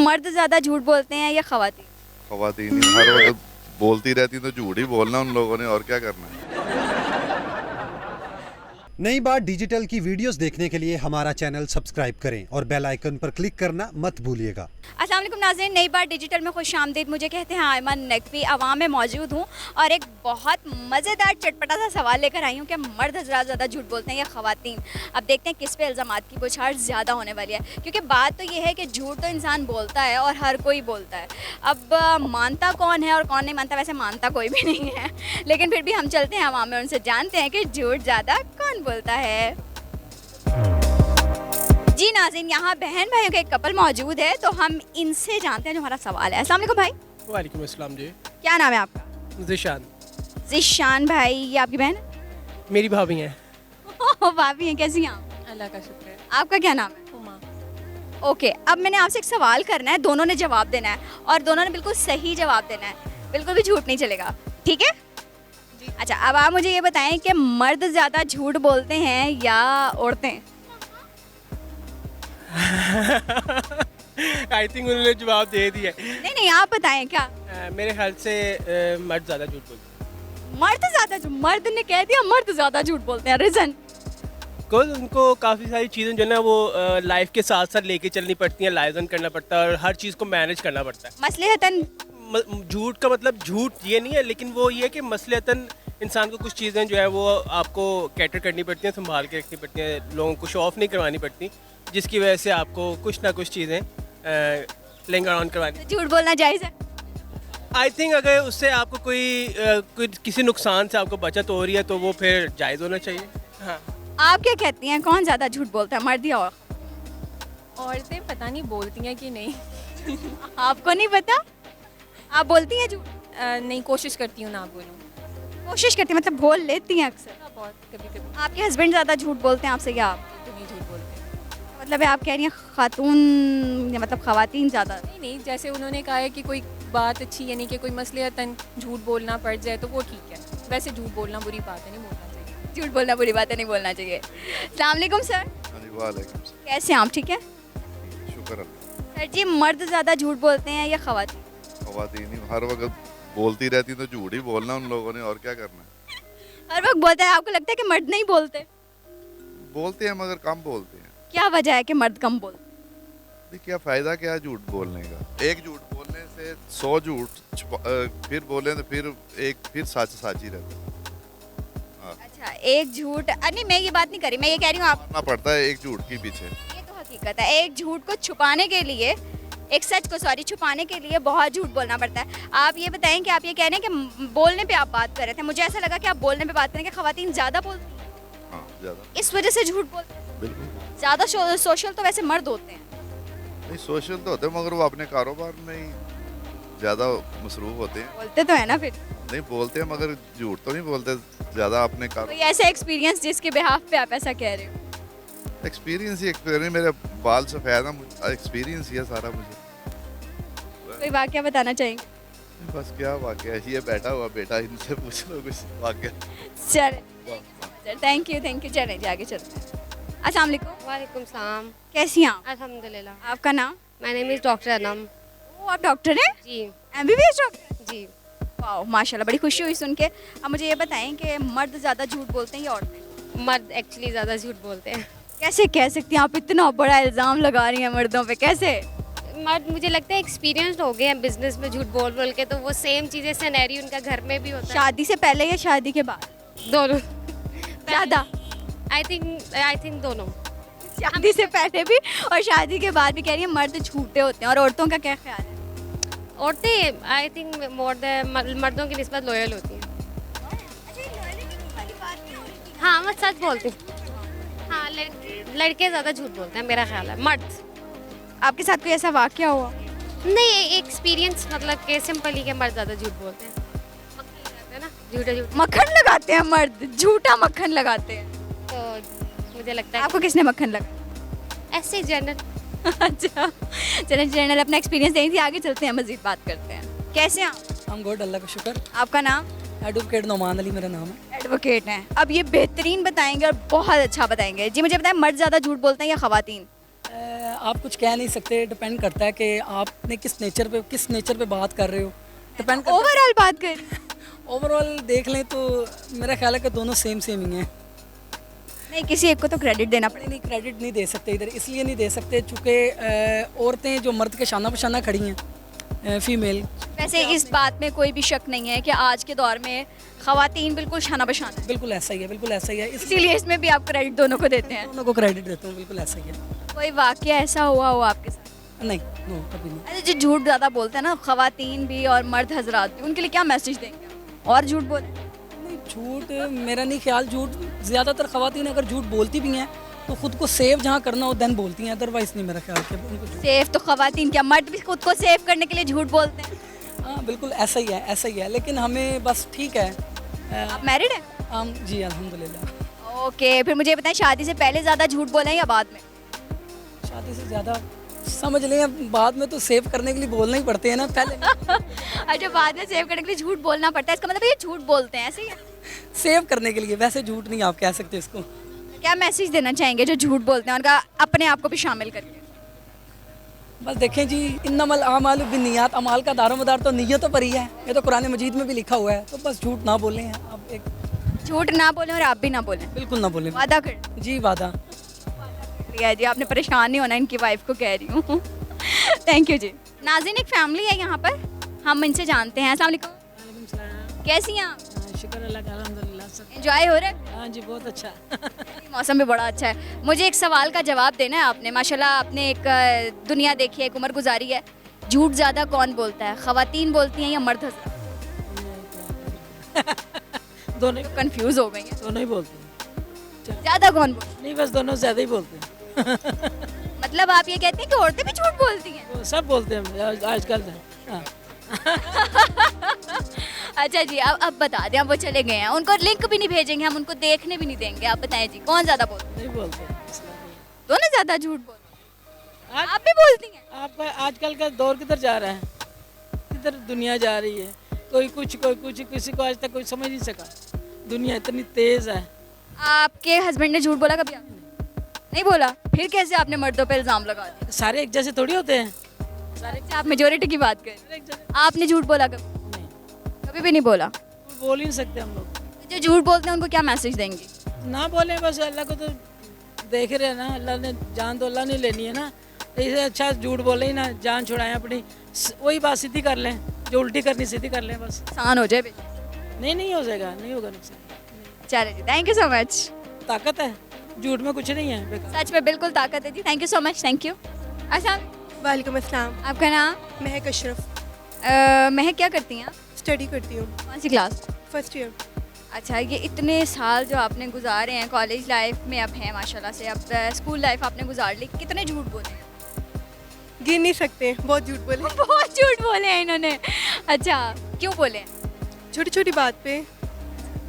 मर्द ज़्यादा झूठ बोलते हैं या ख़वातीन? खवातीन ही हर वक्त बोलती रहती तो झूठ ही बोलना उन लोगों ने, और क्या करना है। नई बात डिजिटल की वीडियोस देखने के लिए हमारा चैनल सब्सक्राइब करें और बेल आइकन पर क्लिक करना मत भूलिएगा। अस्सलाम वालेकुम नाज़रीन, नई बात डिजिटल में खुशामदीद। मुझे कहते हैं आयमन नकवी, अवाम में मौजूद हूँ और एक बहुत मज़ेदार चटपटा सा सवाल लेकर आई हूँ कि मर्द ज़्यादा झूठ बोलते हैं या ख़वातीन। अब देखते हैं किस पे इल्ज़ामात की बौछार ज़्यादा होने वाली है, क्योंकि बात तो ये है कि झूठ तो इंसान बोलता है और हर कोई बोलता है। अब मानता कौन है और कौन नहीं मानता, वैसे मानता कोई भी नहीं है, लेकिन फिर भी हम चलते हैं अवाम में, उनसे जानते हैं कि झूठ ज़्यादा कौन बोलता है। जी नाज़रीन, यहाँ बहन भाइयों का एक कपल मौजूद है, तो हम इनसे जानते हैं जो हमारा सवाल है। अस्सलाम वालेकुम भाई। वालेकुम अस्सलाम जी। क्या नाम है आपका? ज़िशान। ज़िशान भाई, ये आपकी बहन है? मेरी भाभी हैं। भाभी हैं, कैसी हैं आप? अल्लाह का शुक्र है। आपका क्या नाम है? उमा। ओके, अब मैंने आपसे एक सवाल करना है, दोनों ने जवाब देना है और दोनों ने बिल्कुल सही जवाब देना है, बिल्कुल भी झूठ नहीं चलेगा, ठीक है? अच्छा, अब आप मुझे ये बताएं कि मर्द ज़्यादा झूठ बोलते हैं या औरतें? आई थिंक उन्होंने जवाब दे दिया। नहीं, आप बताएं क्या? मेरे ख्याल से मर्द ज़्यादा झूठ बोलते मर्द ने कह दिया मर्द ज़्यादा झूठ बोलते हैं, रीज़न? बिकॉज उनको काफ़ी सारी चीज़ें जो है ना वो लाइफ के साथ साथ लेके चलनी पड़ती हैं, लाइजन करना पड़ता है और हर चीज़ को मैनेज करना पड़ता है। मसलहतन झूठ का मतलब झूठ ये नहीं है, लेकिन वो ये है कि मसलहतन इंसान को कुछ चीज़ें जो है वो आपको कैटर करनी पड़ती हैं, संभाल के रखनी पड़ती हैं, लोगों को शो ऑफ नहीं करवानी पड़ती, जिसकी वजह से आपको कुछ ना कुछ चीज़ें लिंगर ऑन करवानी। झूठ बोलना जायज़ है? आई थिंक अगर उससे आपको कोई किसी नुकसान से आपको बचत हो रही है तो वो फिर जायज़ होना चाहिए। हाँ, आप क्या कहती हैं, कौन ज़्यादा झूठ बोलता है, मर्द या औरत? औरतें पता नहीं बोलती हैं कि नहीं। आपको नहीं पता? आप बोलती हैं झूठ? नहीं, कोशिश करती हूँ ना बोलूँ। कोशिश करती हैं, मतलब बोल लेती हैं अक्सर? बहुत कभी कभी आपके हस्बैंड ज़्यादा झूठ बोलते हैं आपसे या आप? तो नहीं झूठ बोलते। मतलब है आप कह रही हैं खातून या मतलब ख़वातीन ज़्यादा? नहीं, जैसे उन्होंने कहा है कि कोई बात अच्छी, यानी कि कोई मसलहतन झूठ बोलना पड़ जाए तो वो ठीक है। वैसे झूठ बोलना बुरी बात है, नहीं बोलना चाहिए। झूठ बोलना बुरी बात है, नहीं बोलना चाहिए। अस्सलाम वालेकुम सर। हाँ जी, वालेकुम सलाम। कैसे हैं आप, ठीक है? शुक्र अल्लाह। सर जी, मर्द ज़्यादा झूठ बोलते हैं या ख़वातीन? खवातीन ही हर वक्त बोलती रहती तो झूठ ही बोलना उन लोगों ने, और क्या करना है। हर वक्त बोलते हैं, आपको लगता है कि मर्द नहीं बोलते? बोलते हैं मगर कम बोलते हैं। क्या वजह है कि मर्द कम बोलते? भी क्या फ़ायदा क्या है झूठ बोलने का। एक झूठ बोलने से 100 झूठ फिर बोले तो फिर सच ही रहता है। अच्छा, एक झूठ नहीं, मैं ये बात नहीं करी, मैं ये कह रही हूँ आप, मानना पड़ता है एक झूठ के पीछे। ये तो हकीकत है, एक झूठ को छुपाने के लिए, एक सच को छुपाने के लिए बहुत झूठ बोलना पड़ता है। आप ये बताएं कि आप ये कह रहे हैं कि बोलने पे आप बात कर रहे थे, मुझे ऐसा लगा कि आप बोलने पे बात करें कि ख़वातीन ज़्यादा बोलती हैं, हाँ, ज़्यादा। इस वजह से झूठ बोलते हैं। बिल्कुल। ज़्यादा सोशल तो वैसे मर्द होते हैं। नहीं, सोशल तो होते हैं मगर वो अपने कारोबार में ही ज़्यादा मसरूफ होते हैं। बोलते तो है ना फिर? नहीं, बोलते हैं मगर झूठ तो नहीं बोलते, ज़्यादा अपने कोई ऐसा एक्सपीरियंस जिसके बिहाफ पे आप ऐसा कह रहे हो? एक्सपीरियंस मेरे बाल सफ़ेद है, एक्सपीरियंस ही है सारा मुझे। कोई वाकया बताना चाहेंगे? बस क्या वाकया, ये बैठा हुआ बेटा, इनसे पूछ लो कुछ वाकया। चल, थैंक यू, चलें जी आगे चलते हैं। अस्सलाम वालेकुम। वालेकुम सलाम। कैसी हैं आप? अल्हम्दुलिल्लाह। आपका नाम? My name is doctor Anam. ओ, आप डॉक्टर हैं? जी MBBS डॉक्टर? जी। वाह, माशाल्लाह, बड़ी खुशी हुई सुन के। अब मुझे ये बताएं कि मर्द ज़्यादा झूठ बोलते हैं या औरतें? मर्द एक्चुअली ज़्यादा झूठ बोलते हैं। कैसे कह सकती हैं आप, इतना बड़ा इल्ज़ाम लगा रही हैं मर्दों पे, कैसे? मर्द मुझे लगता है एक्सपीरियंस्ड हो गए हैं बिजनेस में झूठ बोल बोल के, तो वो सेम चीज़ें सिनेरियो उनका घर में भी होता है। शादी से पहले या शादी के बाद? दोनों। ज़्यादा? आई थिंक दोनों। शादी से पहले भी और शादी के बाद भी कह रही है मर्द झूठे होते हैं, और औरतों का क्या ख्याल है? औरतें आई थिंक मर्दों की निस्बत लॉयल होती हैं। हाँ, मैं सच बोलती हूँ। हाँ, लड़के ज़्यादा झूठ बोलते हैं मेरा ख्याल है। मर्द। आपके साथ कोई ऐसा वाकया हुआ? नहीं, एक्सपीरियंस मतलब कि सिंपल ही के मर्द ज़्यादा झूठ बोलते हैं। मक्खन लगाते हैं ना, झूठा मक्खन लगाते हैं मर्द, झूठा मक्खन लगाते हैं? तो मुझे लगता है आपको किसने मक्खन लगाया? ऐसे जनरल। अच्छा, चलें, जनरल अपना एक्सपीरियंस देनी थी, आगे चलते हैं, मजीद बात करते हैं। कैसे हैं आप? हम गुड, अल्लाह का शुक्र। आपका नाम? एडवोकेट नोमान अली मेरा नाम है। एडवोकेट हैं। अब ये बेहतरीन बताएंगे और बहुत अच्छा बताएंगे। जी मुझे बताएं, मर्द ज़्यादा झूठ बोलते हैं या ख़वातीन? आप कुछ कह नहीं सकते, डिपेंड करता है कि आपने किस नेचर पे बात कर रहे हो, डिपेंड करता ओवरऑल बात कर है। ओवरऑल देख लें तो मेरा ख्याल है कि दोनों सेम ही हैं। नहीं, किसी एक को तो क्रेडिट देना पड़ेगा। नहीं, क्रेडिट नहीं दे सकते इधर, इसलिए नहीं दे सकते चूँकि औरतें जो मर्द के शाना बशाना खड़ी हैं, फीमेल। वैसे इस बात में कोई भी शक नहीं है कि आज के दौर में ख़वातीन बिल्कुल शाना बशाना है, बिल्कुल ऐसा ही है, बिल्कुल ऐसा ही है। इसीलिए इसमें भी आप क्रेडिट दोनों को देते हैं। दोनों को क्रेडिट देता हूँ, बिल्कुल ऐसा ही है। कोई वाकया ऐसा हुआ हो आपके साथ? नहीं, नो, कभी नहीं। अच्छा, जो झूठ ज़्यादा बोलते हैं ना ख़वातीन भी और मर्द हजरात भी, उनके लिए क्या मैसेज देंगे और झूठ बोले? नहीं, झूठ मेरा नहीं ख्याल, झूठ ज़्यादातर ख़वातीन अगर झूठ बोलती भी हैं तो खुद को सेव जहाँ करना हो देन बोलती हैं, अदरवाइज़ नहीं मेरा ख्याल कि उनको झूठ। सेफ तो ख़वातीन क्या, मर्द भी खुद को सेव करने के लिए झूठ बोलते हैं। हाँ, बिल्कुल ऐसा ही है, ऐसा ही है, लेकिन हमें बस ठीक है। आप मैरिड हैं? हम जी अल्हम्दुलिल्लाह। ओके, फिर मुझे बताएं, शादी से पहले ज़्यादा झूठ बोले हैं या बाद में? शादी से ज़्यादा समझ लें, अब बाद में तो सेव करने के लिए बोलना ही पड़ते हैं ना, पहले अच्छा, बाद में सेव करने के लिए झूठ बोलना पड़ता है, इसका मतलब ये झूठ बोलते हैं, ऐसे ही है? सेव करने के लिए, वैसे झूठ नहीं आप कह सकते इसको। क्या मैसेज देना चाहेंगे जो झूठ बोलते हैं, उनका अपने आप को भी शामिल करके? बस देखें जी, इन्नमल आमाल बिन्नियात, अमाल का दारोमदार तो नीयतों पर ही है, ये तो कुरान मजीद में भी लिखा हुआ है। तो बस झूठ ना बोलें आप, एक झूठ ना बोलें और आप भी ना बोलें, बिल्कुल ना बोलें। वादा कर जी वादा। लिया जी, आपने परेशान नहीं होना, इनकी वाइफ को कह रही हूँ। थैंक यू जी। नाज़रीन, एक फैमिली है यहाँ पर, हम इनसे जानते हैं। अस्सलाम वालेकुम, कैसी हैं आप? शुक्र अल्लाह का, अल्हम्दुलिल्लाह सब। एंजॉय हो रहा है? हाँ जी, बहुत अच्छा। मौसम भी बड़ा अच्छा है। मुझे एक सवाल का जवाब देना है आपने। माशाल्लाह आपने एक दुनिया देखी है, एक उम्र गुजारी है। झूठ ज़्यादा कौन बोलता है, ख़वातीन बोलती हैं या मर्द हज़रात? दोनों कंफ्यूज हो गई हैं। दोनों ही बोलते हैं। ज़्यादा कौन बोलता नहीं, बस दोनों ज़्यादा ही बोलते हैं। है? मतलब आप ये कहते हैं कि औरतें भी झूठ बोलती हैं? वो सब बोलते हैं आजकल। हाँ। अच्छा जी, अब बता दें, अब वो चले गए हैं, उनको लिंक भी नहीं भेजेंगे, हम उनको देखने भी नहीं देंगे। आप बताएं जी, कौन ज़्यादा बोलता है? नहीं बोलते हैं, इसलिए नहीं। दोनों ज़्यादा झूठ बोलते हैं। आज आप भी बोलती हैं? आप आजकल का दौर किधर जा रहा है, किधर दुनिया जा रही है, कोई कुछ, किसी को आज तक कोई समझ नहीं सका। दुनिया इतनी तेज़ है। आपके हस्बैंड ने झूठ बोला कभी? नहीं बोला, फिर कैसे आपने मर्दों पे इल्ज़ाम लगा दिया? सारे एक जैसे थोड़ी होते हैं। अच्छा, आप मेजोरिटी की बात करें। सारे एक जैसे आपने झूठ बोला कभी? नहीं, कभी भी नहीं बोला। बोल ही नहीं सकते हम लोग। जो झूठ बोलते हैं उनको क्या मैसेज देंगे? ना बोले, बस अल्लाह को तो देख रहे हैं ना, अल्लाह ने जान तो अल्लाह ने लेनी है ना, इससे अच्छा झूठ बोले ही ना, जान छुड़ाएं अपनी, वही बात सीधी कर लें, जो उल्टी करनी सीधी कर लें बस। आसान हो जाए बेटा। नहीं हो जाएगा, नहीं होगा नुकसान। चलो जी, थैंक यू सो मच। ताकत है झूठ में, कुछ नहीं है बेकार। सच में बिल्कुल ताकत है जी। Thank you so much, thank you. अच्छा, वालेकुम अस्सलाम। आपका नाम? महक अशरफ। महक, क्या करती हैं आप? स्टडी करती हूँ, कौन सी क्लास? First year. अच्छा, ये इतने साल जो आपने गुजारे हैं, कॉलेज लाइफ में अब हैं माशाल्लाह से, अब स्कूल लाइफ आपने गुजार ली, कितने झूठ बोले हैं? गिन नहीं सकते, बहुत झूठ बोले। बहुत झूठ बोले हैं इन्होंने। अच्छा, क्यों बोले हैं? छोटी छोटी बात पे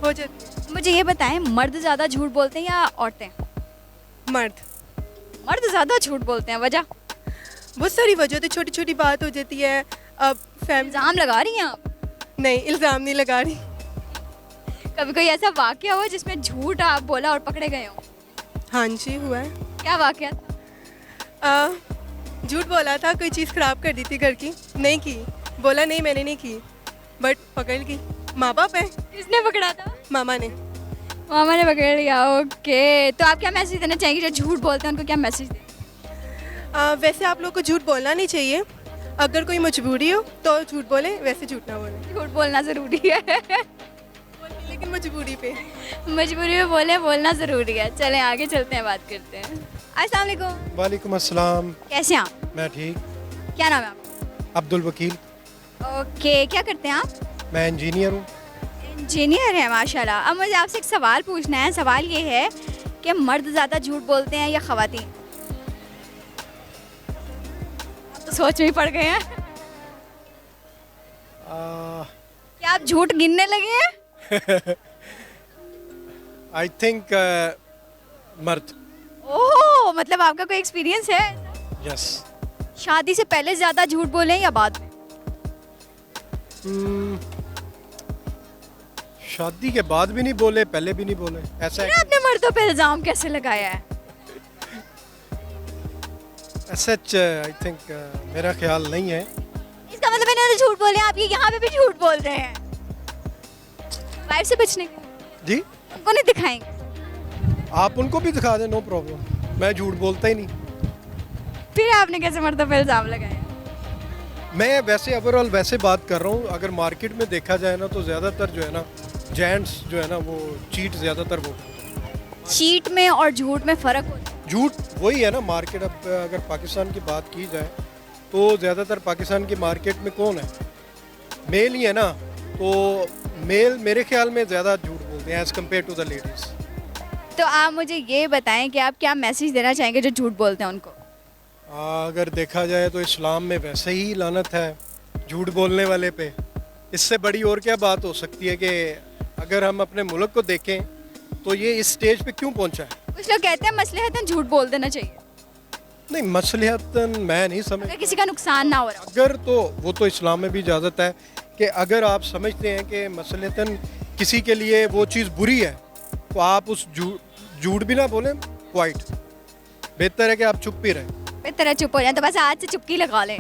हो जाती है। मुझे ये बताएं, मर्द ज़्यादा झूठ बोलते हैं या औरतें? मर्द। मर्द ज़्यादा झूठ बोलते हैं, वजह? बहुत सारी वजह होती है, छोटी छोटी बात हो जाती है। अब फैमिली। इल्ज़ाम लगा रही हैं आप? नहीं, इल्ज़ाम नहीं लगा रही। कभी कोई ऐसा वाकया हुआ जिसमें झूठ आप बोला और पकड़े गए हो? हाँ जी, हुआ है। क्या वाकया था? झूठ बोला था, कोई चीज़ ख़राब कर दी थी घर की, नहीं की। बोला नहीं, मैंने नहीं की, बट पकड़ गई। माँ बाप है। किसने पकड़ा था? मामा ने। मामा ने पकड़ लिया। ओके, तो आप क्या मैसेज देना चाहेंगे जो झूठ बोलते हैं, उनको क्या मैसेज दें? वैसे आप लोग को झूठ बोलना नहीं चाहिए। अगर कोई मजबूरी हो तो झूठ बोले, वैसे झूठ ना बोले। झूठ बोलना ज़रूरी है। लेकिन मजबूरी पे। मजबूरी में बोलना ज़रूरी है। चलें आगे चलते हैं, बात करते हैं। अस्सलाम वालेकुम। वालेकुम अस्सलाम। कैसे हैं आप? मैं ठीक। क्या नाम है आपका? अब्दुल वकील। ओके, क्या करते हैं आप? मैं इंजीनियर हूँ। इंजीनियर है, माशाल्लाह। अब मुझे आपसे एक सवाल पूछना है। सवाल ये है कि मर्द ज़्यादा झूठ बोलते हैं या ख़वातीन? आप तो सोच में ही पड़ गए हैं। क्या आप झूठ गिनने लगे हैं? आई थिंक मर्द। ओह, मतलब आपका कोई एक्सपीरियंस है? यस। शादी से पहले ज़्यादा झूठ बोले या बाद में? शादी के बाद भी नहीं बोले, पहले भी नहीं बोले, ऐसा फिर है। आपने मर्दों पे इल्ज़ाम कैसे लगाया है? सच आई थिंक मेरा ख्याल नहीं है। इसका मतलब इन्होंने झूठ बोले, आप ये यहाँ पे भी झूठ बोल रहे हैं वाइफ से बचने के लिए। जी उनको नहीं दिखाएंगे? आप उनको भी दिखा दें, नो प्रॉब्लम, मैं झूठ बोलता ही नहीं। फिर आपने कैसे मर्दों पे इल्ज़ाम लगाया? मैं वैसे ओवरऑल वैसे बात कर रहा हूँ। अगर मार्केट में देखा जाए ना तो ज़्यादातर जो है ना जेंट्स जो है ना वो चीट ज़्यादातर वो चीट में और झूठ में फ़र्क होता है? झूठ वही है ना मार्केट। अब अगर पाकिस्तान की बात की जाए तो ज़्यादातर पाकिस्तान की मार्केट में कौन है, मेल ही है ना। तो मेल मेरे ख्याल में ज़्यादा झूठ बोलते हैं as compare to the ladies. तो आप मुझे ये बताएं कि आप क्या मैसेज देना चाहेंगे जो झूठ बोलते हैं उनको? अगर देखा जाए तो इस्लाम में वैसे ही लानत है झूठ बोलने वाले पे। इससे बड़ी और क्या बात हो सकती है कि अगर हम अपने मुल्क को देखें तो ये इस स्टेज पे क्यों पहुंचा है। कुछ लोग कहते हैं मसलहतन झूठ बोल देना चाहिए, नहीं मसलहतन मैं नहीं समझ। अगर किसी का नुकसान ना हो रहा हो। अगर तो वो तो इस्लाम में भी इजाज़त है कि अगर आप समझते हैं कि मसलहतन किसी के लिए वो चीज़ बुरी है तो आप उस झूठ भी ना बोलें। क्वाइट बेहतर है कि आप चुप ही रहें। बेहतर है चुप हो जाए, तो बस आज से चुपकी लगा लें।